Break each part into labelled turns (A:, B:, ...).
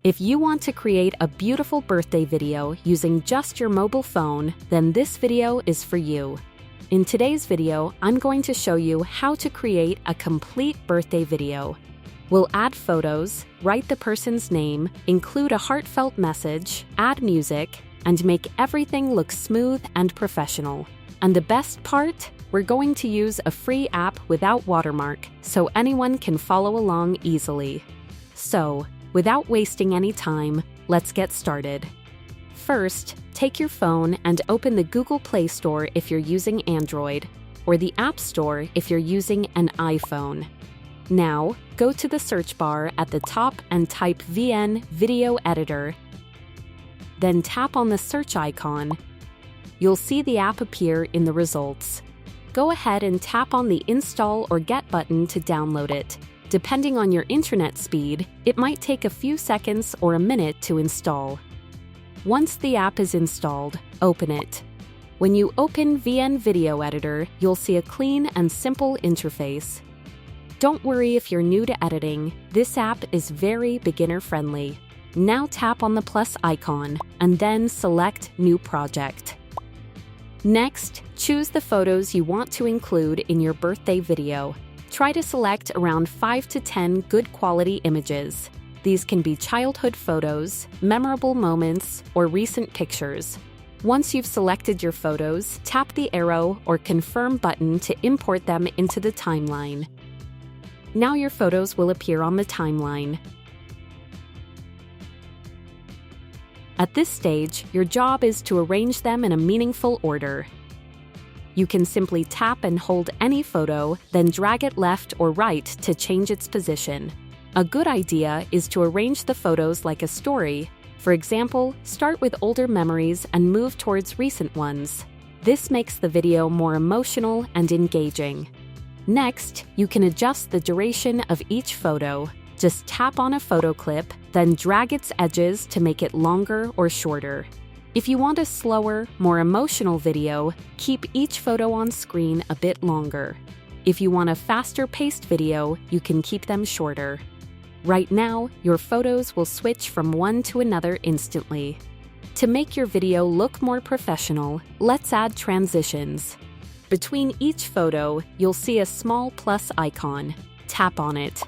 A: If you want to create a beautiful birthday video using just your mobile phone, then this video is for you. In today's video, I'm going to show you how to create a complete birthday video. We'll add photos, write the person's name, include a heartfelt message, add music, and make everything look smooth and professional. And the best part? We're going to use a free app without watermark, so anyone can follow along easily. So, without wasting any time, let's get started. First, take your phone and open the Google Play Store if you're using Android, or the App Store if you're using an iPhone. Now, go to the search bar at the top and type VN Video Editor. Then tap on the search icon. You'll see the app appear in the results. Go ahead and tap on the Install or Get button to download it. Depending on your internet speed, it might take a few seconds or a minute to install. Once the app is installed, open it. When you open VN Video Editor, you'll see a clean and simple interface. Don't worry if you're new to editing, this app is very beginner-friendly. Now tap on the plus icon, and then select New Project. Next, choose the photos you want to include in your birthday video. Try to select around 5 to 10 good quality images. These can be childhood photos, memorable moments, or recent pictures. Once you've selected your photos, tap the arrow or confirm button to import them into the timeline. Now your photos will appear on the timeline. At this stage, your job is to arrange them in a meaningful order. You can simply tap and hold any photo, then drag it left or right to change its position. A good idea is to arrange the photos like a story. For example, start with older memories and move towards recent ones. This makes the video more emotional and engaging. Next, you can adjust the duration of each photo. Just tap on a photo clip, then drag its edges to make it longer or shorter. If you want a slower, more emotional video, keep each photo on screen a bit longer. If you want a faster-paced video, you can keep them shorter. Right now, your photos will switch from one to another instantly. To make your video look more professional, let's add transitions. Between each photo, you'll see a small plus icon. Tap on it.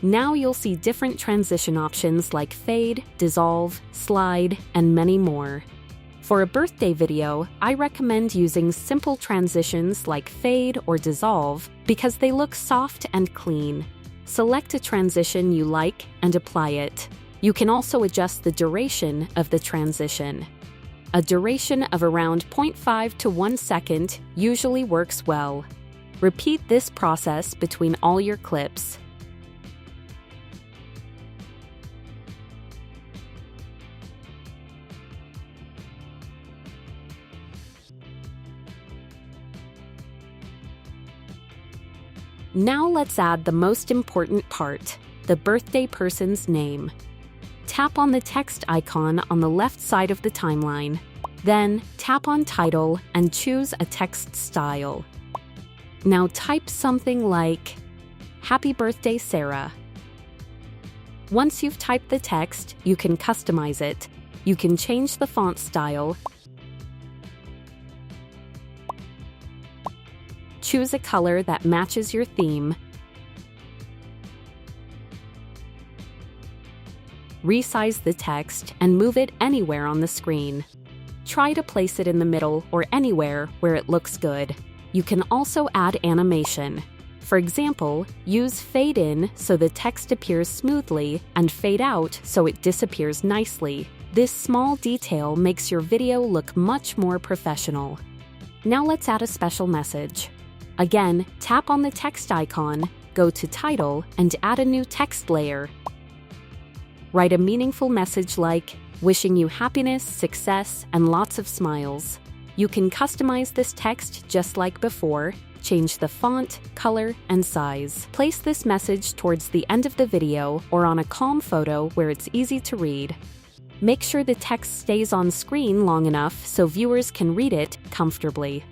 A: Now you'll see different transition options like fade, dissolve, slide, and many more. For a birthday video, I recommend using simple transitions like fade or dissolve because they look soft and clean. Select a transition you like and apply it. You can also adjust the duration of the transition. A duration of around 0.5 to 1 second usually works well. Repeat this process between all your clips. Now let's add the most important part, the birthday person's name. Tap on the text icon on the left side of the timeline. Then, tap on Title and choose a text style. Now type something like, "Happy Birthday, Sarah." Once you've typed the text, you can customize it. You can change the font style, choose a color that matches your theme, resize the text, and move it anywhere on the screen. Try to place it in the middle or anywhere where it looks good. You can also add animation. For example, use fade in so the text appears smoothly and fade out so it disappears nicely. This small detail makes your video look much more professional. Now let's add a special message. Again, tap on the text icon, go to Title, and add a new text layer. Write a meaningful message like, "Wishing you happiness, success, and lots of smiles." You can customize this text just like before, change the font, color, and size. Place this message towards the end of the video or on a calm photo where it's easy to read. Make sure the text stays on screen long enough so viewers can read it comfortably.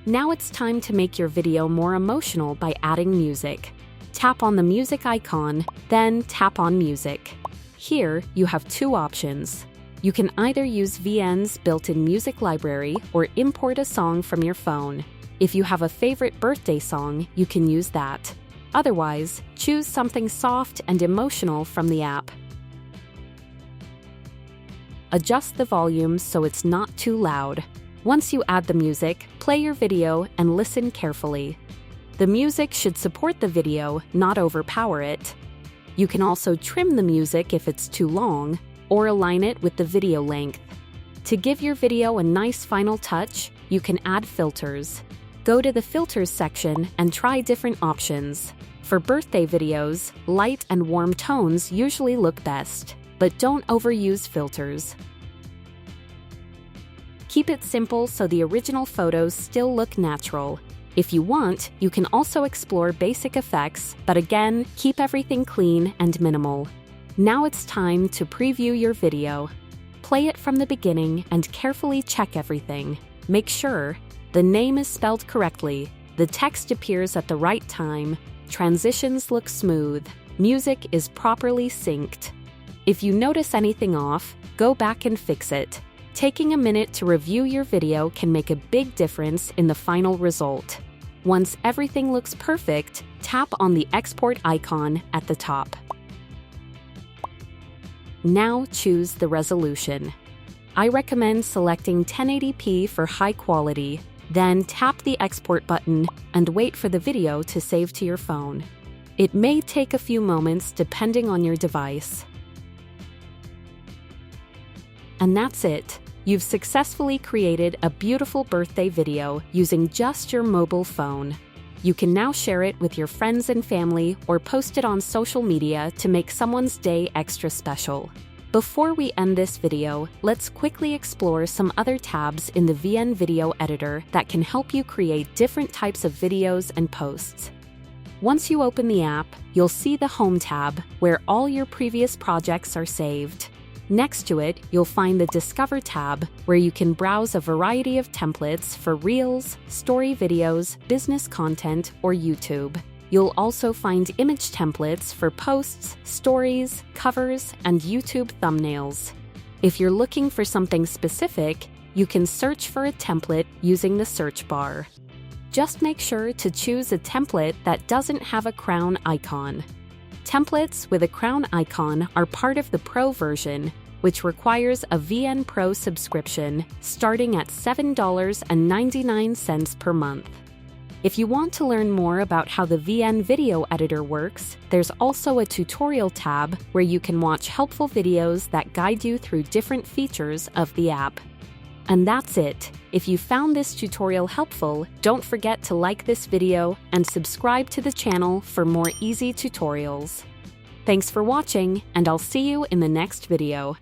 A: Now it's time to make your video more emotional by adding music. Tap on the music icon, then tap on Music. Here, you have two options. You can either use VN's built-in music library or import a song from your phone. If you have a favorite birthday song, you can use that. Otherwise, choose something soft and emotional from the app. Adjust the volume so it's not too loud. Once you add the music, play your video and listen carefully. The music should support the video, not overpower it. You can also trim the music if it's too long, or align it with the video length. To give your video a nice final touch, you can add filters. Go to the Filters section and try different options. For birthday videos, light and warm tones usually look best, but don't overuse filters. Keep it simple so the original photos still look natural. If you want, you can also explore basic effects, but again, keep everything clean and minimal. Now it's time to preview your video. Play it from the beginning and carefully check everything. Make sure the name is spelled correctly, the text appears at the right time, transitions look smooth, music is properly synced. If you notice anything off, go back and fix it. Taking a minute to review your video can make a big difference in the final result. Once everything looks perfect, tap on the export icon at the top. Now choose the resolution. I recommend selecting 1080p for high quality, then tap the export button and wait for the video to save to your phone. It may take a few moments depending on your device. And that's it. You've successfully created a beautiful birthday video using just your mobile phone. You can now share it with your friends and family or post it on social media to make someone's day extra special. Before we end this video, let's quickly explore some other tabs in the VN Video Editor that can help you create different types of videos and posts. Once you open the app, you'll see the Home tab, where all your previous projects are saved. Next to it, you'll find the Discover tab, where you can browse a variety of templates for Reels, story videos, business content, or YouTube. You'll also find image templates for posts, stories, covers, and YouTube thumbnails. If you're looking for something specific, you can search for a template using the search bar. Just make sure to choose a template that doesn't have a crown icon. Templates with a crown icon are part of the Pro version, which requires a VN Pro subscription starting at $7.99 per month. If you want to learn more about how the VN Video Editor works, there's also a tutorial tab where you can watch helpful videos that guide you through different features of the app. And that's it. If you found this tutorial helpful, don't forget to like this video and subscribe to the channel for more easy tutorials. Thanks for watching, and I'll see you in the next video.